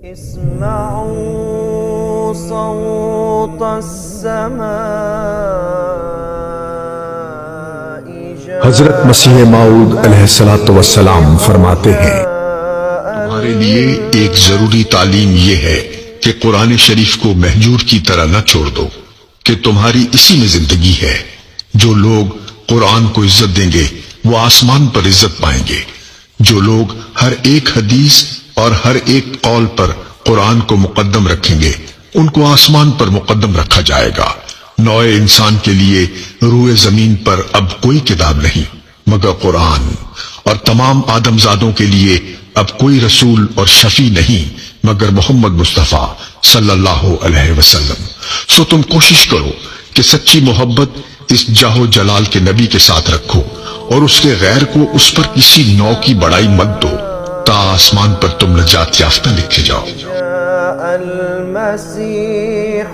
اسمعوا صوت السماء حضرت مسیح موعود علیہ السلام فرماتے ہیں، تمہارے لیے ایک ضروری تعلیم یہ ہے کہ قرآن شریف کو مہجور کی طرح نہ چھوڑ دو، کہ تمہاری اسی میں زندگی ہے۔ جو لوگ قرآن کو عزت دیں گے وہ آسمان پر عزت پائیں گے۔ جو لوگ ہر ایک حدیث اور ہر ایک قول پر قرآن کو مقدم رکھیں گے ان کو آسمان پر مقدم رکھا جائے گا۔ نوع انسان کے لیے روئے زمین پر اب کوئی کتاب نہیں مگر قرآن، اور تمام آدمزادوں کے لیے اب کوئی رسول اور شفیع نہیں مگر محمد مصطفیٰ صلی اللہ علیہ وسلم۔ سو تم کوشش کرو کہ سچی محبت اس جاہ و جلال کے نبی کے ساتھ رکھو، اور اس کے غیر کو اس پر کسی نوع کی بڑائی مت دو، تا آسمان پر تم نجات یافتہ لکھے جاؤ۔ جاء المسيح